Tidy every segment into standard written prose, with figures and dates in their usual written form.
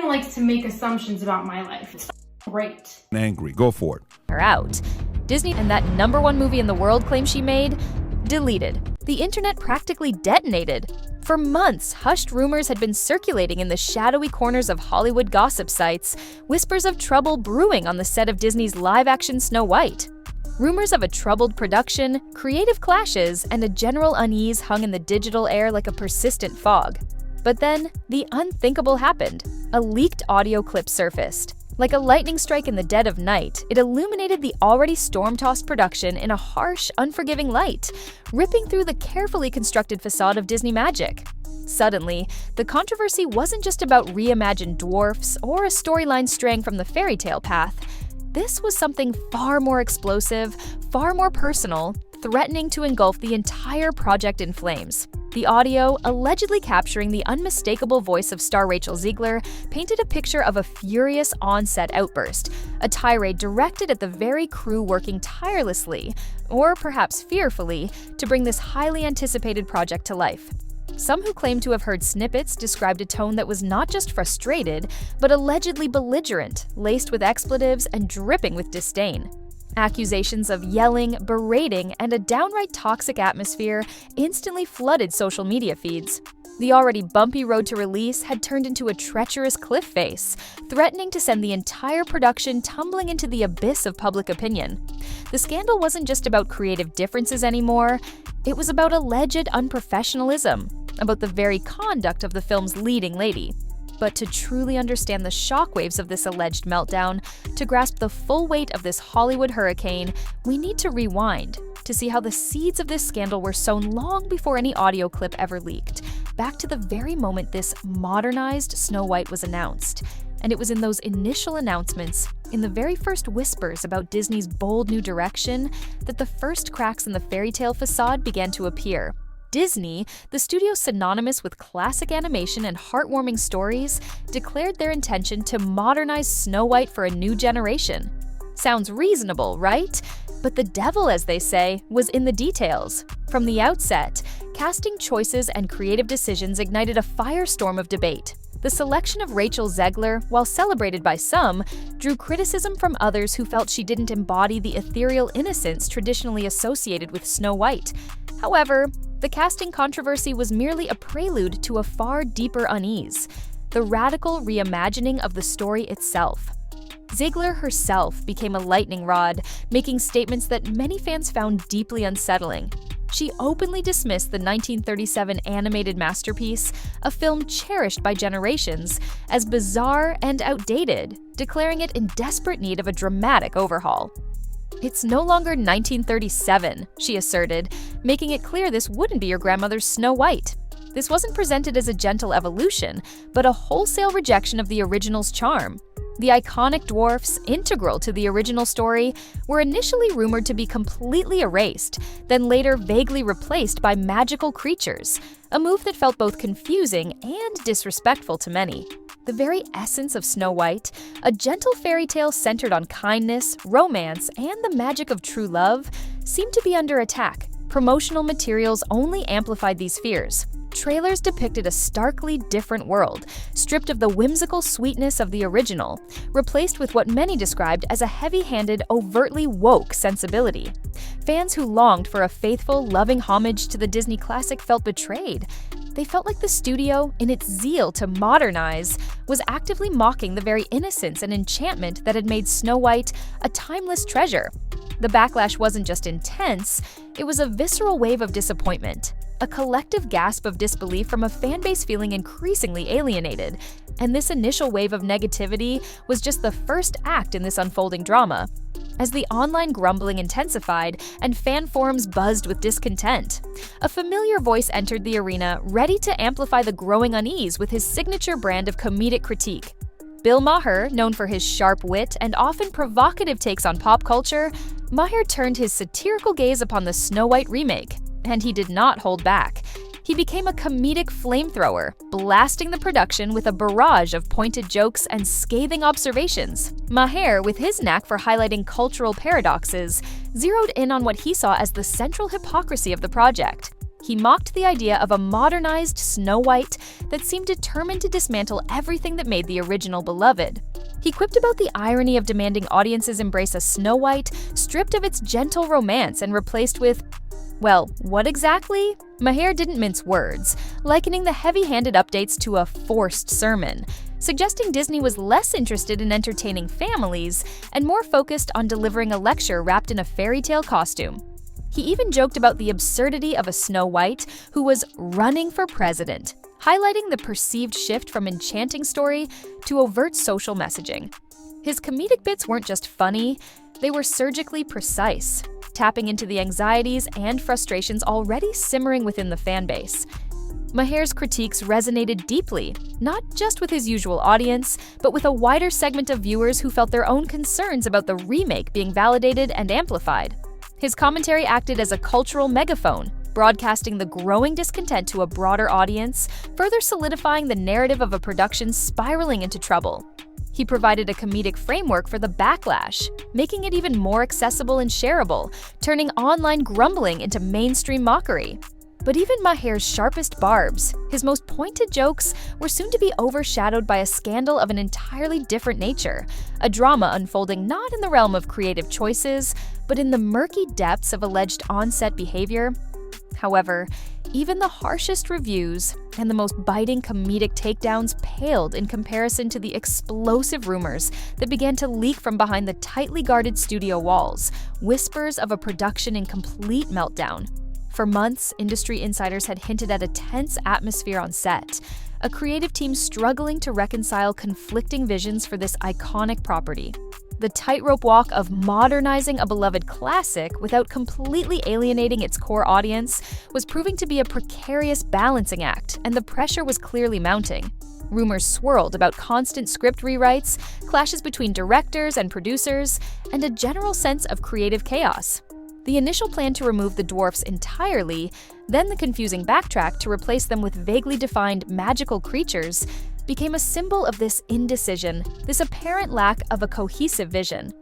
everyone likes to make assumptions about my life. It's great. Angry. Go for it. Are out. Disney and that #1 movie in the world claim she made? Deleted. The internet practically detonated. For months, hushed rumors had been circulating in the shadowy corners of Hollywood gossip sites, whispers of trouble brewing on the set of Disney's live-action Snow White. Rumors of a troubled production, creative clashes, and a general unease hung in the digital air like a persistent fog. But then, the unthinkable happened. A leaked audio clip surfaced. Like a lightning strike in the dead of night, it illuminated the already storm-tossed production in a harsh, unforgiving light, ripping through the carefully constructed facade of Disney magic. Suddenly, the controversy wasn't just about reimagined dwarfs or a storyline straying from the fairy tale path. This was something far more explosive, far more personal, threatening to engulf the entire project in flames. The audio, allegedly capturing the unmistakable voice of star Rachel Zegler, painted a picture of a furious on-set outburst, a tirade directed at the very crew working tirelessly, or perhaps fearfully, to bring this highly anticipated project to life. Some who claimed to have heard snippets described a tone that was not just frustrated, but allegedly belligerent, laced with expletives and dripping with disdain. Accusations of yelling, berating, and a downright toxic atmosphere instantly flooded social media feeds. The already bumpy road to release had turned into a treacherous cliff face, threatening to send the entire production tumbling into the abyss of public opinion. The scandal wasn't just about creative differences anymore, it was about alleged unprofessionalism, about the very conduct of the film's leading lady. But to truly understand the shockwaves of this alleged meltdown, to grasp the full weight of this Hollywood hurricane, we need to rewind to see how the seeds of this scandal were sown long before any audio clip ever leaked, back to the very moment this modernized Snow White was announced. And it was in those initial announcements, in the very first whispers about Disney's bold new direction, that the first cracks in the fairy tale facade began to appear. Disney, the studio synonymous with classic animation and heartwarming stories, declared their intention to modernize Snow White for a new generation. Sounds reasonable, right? But the devil, as they say, was in the details. From the outset, casting choices and creative decisions ignited a firestorm of debate. The selection of Rachel Zegler, while celebrated by some, drew criticism from others who felt she didn't embody the ethereal innocence traditionally associated with Snow White. However, the casting controversy was merely a prelude to a far deeper unease, the radical reimagining of the story itself. Zegler herself became a lightning rod, making statements that many fans found deeply unsettling. She openly dismissed the 1937 animated masterpiece, a film cherished by generations, as bizarre and outdated, declaring it in desperate need of a dramatic overhaul. "It's no longer 1937, she asserted, making it clear this wouldn't be your grandmother's Snow White. This wasn't presented as a gentle evolution, but a wholesale rejection of the original's charm. The iconic dwarfs, integral to the original story, were initially rumored to be completely erased, then later vaguely replaced by magical creatures, a move that felt both confusing and disrespectful to many. The very essence of Snow White, a gentle fairy tale centered on kindness, romance, and the magic of true love, seemed to be under attack. Promotional materials only amplified these fears. Trailers depicted a starkly different world, stripped of the whimsical sweetness of the original, replaced with what many described as a heavy-handed, overtly woke sensibility. Fans who longed for a faithful, loving homage to the Disney classic felt betrayed. They felt like the studio, in its zeal to modernize, was actively mocking the very innocence and enchantment that had made Snow White a timeless treasure. The backlash wasn't just intense, it was a visceral wave of disappointment. A collective gasp of disbelief from a fan base feeling increasingly alienated. And this initial wave of negativity was just the first act in this unfolding drama. As the online grumbling intensified and fan forums buzzed with discontent, a familiar voice entered the arena, ready to amplify the growing unease with his signature brand of comedic critique. Bill Maher, known for his sharp wit and often provocative takes on pop culture, Maher turned his satirical gaze upon the Snow White remake. And he did not hold back. He became a comedic flamethrower, blasting the production with a barrage of pointed jokes and scathing observations. Maher, with his knack for highlighting cultural paradoxes, zeroed in on what he saw as the central hypocrisy of the project. He mocked the idea of a modernized Snow White that seemed determined to dismantle everything that made the original beloved. He quipped about the irony of demanding audiences embrace a Snow White stripped of its gentle romance and replaced with, well, what exactly? Maher didn't mince words, likening the heavy-handed updates to a forced sermon, suggesting Disney was less interested in entertaining families and more focused on delivering a lecture wrapped in a fairy tale costume. He even joked about the absurdity of a Snow White who was running for president, highlighting the perceived shift from enchanting story to overt social messaging. His comedic bits weren't just funny, they were surgically precise, tapping into the anxieties and frustrations already simmering within the fanbase. Maher's critiques resonated deeply, not just with his usual audience, but with a wider segment of viewers who felt their own concerns about the remake being validated and amplified. His commentary acted as a cultural megaphone, broadcasting the growing discontent to a broader audience, further solidifying the narrative of a production spiraling into trouble. He provided a comedic framework for the backlash, making it even more accessible and shareable, turning online grumbling into mainstream mockery. But even Maher's sharpest barbs, his most pointed jokes, were soon to be overshadowed by a scandal of an entirely different nature, a drama unfolding not in the realm of creative choices, but in the murky depths of alleged on-set behavior. However, even the harshest reviews and the most biting comedic takedowns paled in comparison to the explosive rumors that began to leak from behind the tightly guarded studio walls, whispers of a production in complete meltdown. For months, industry insiders had hinted at a tense atmosphere on set, a creative team struggling to reconcile conflicting visions for this iconic property. The tightrope walk of modernizing a beloved classic without completely alienating its core audience was proving to be a precarious balancing act, and the pressure was clearly mounting. Rumors swirled about constant script rewrites, clashes between directors and producers, and a general sense of creative chaos. The initial plan to remove the dwarfs entirely, then the confusing backtrack to replace them with vaguely defined magical creatures, became a symbol of this indecision, this apparent lack of a cohesive vision.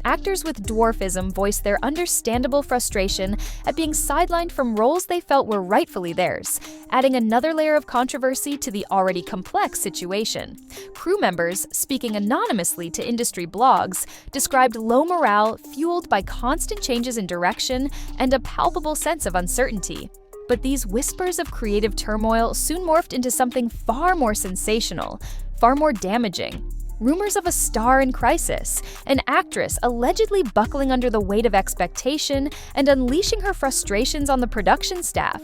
Actors with dwarfism voiced their understandable frustration at being sidelined from roles they felt were rightfully theirs, adding another layer of controversy to the already complex situation. Crew members, speaking anonymously to industry blogs, described low morale fueled by constant changes in direction and a palpable sense of uncertainty. But these whispers of creative turmoil soon morphed into something far more sensational, far more damaging. Rumors of a star in crisis, an actress allegedly buckling under the weight of expectation and unleashing her frustrations on the production staff.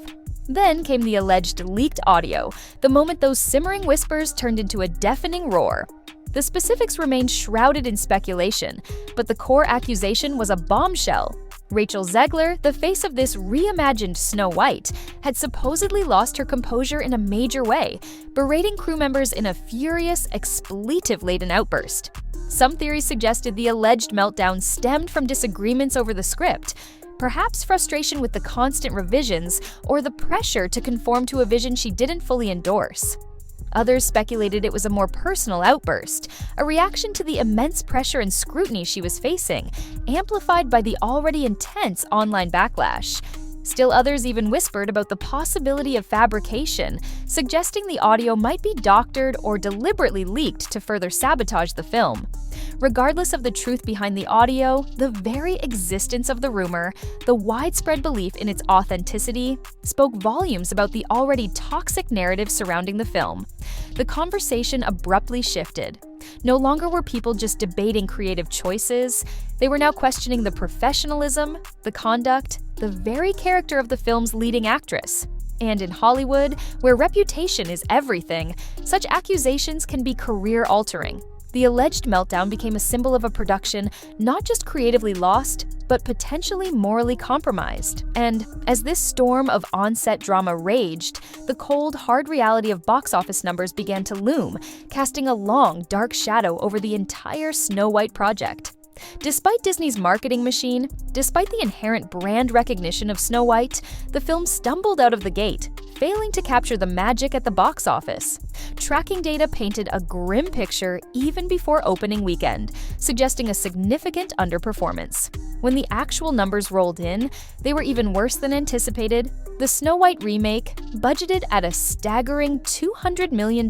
Then came the alleged leaked audio, the moment those simmering whispers turned into a deafening roar. The specifics remained shrouded in speculation, but the core accusation was a bombshell. Rachel Zegler, the face of this reimagined Snow White, had supposedly lost her composure in a major way, berating crew members in a furious, expletive-laden outburst. Some theories suggested the alleged meltdown stemmed from disagreements over the script, perhaps frustration with the constant revisions or the pressure to conform to a vision she didn't fully endorse. Others speculated it was a more personal outburst, a reaction to the immense pressure and scrutiny she was facing, amplified by the already intense online backlash. Still others even whispered about the possibility of fabrication, suggesting the audio might be doctored or deliberately leaked to further sabotage the film. Regardless of the truth behind the audio, the very existence of the rumor, the widespread belief in its authenticity, spoke volumes about the already toxic narrative surrounding the film. The conversation abruptly shifted. No longer were people just debating creative choices, they were now questioning the professionalism, the conduct, the very character of the film's leading actress. And in Hollywood, where reputation is everything, such accusations can be career-altering. The alleged meltdown became a symbol of a production not just creatively lost, but potentially morally compromised. And as this storm of on-set drama raged, the cold, hard reality of box office numbers began to loom, casting a long, dark shadow over the entire Snow White project. Despite Disney's marketing machine, despite the inherent brand recognition of Snow White, the film stumbled out of the gate, failing to capture the magic at the box office. Tracking data painted a grim picture even before opening weekend, suggesting a significant underperformance. When the actual numbers rolled in, they were even worse than anticipated, The Snow White remake, budgeted at a staggering $200 million,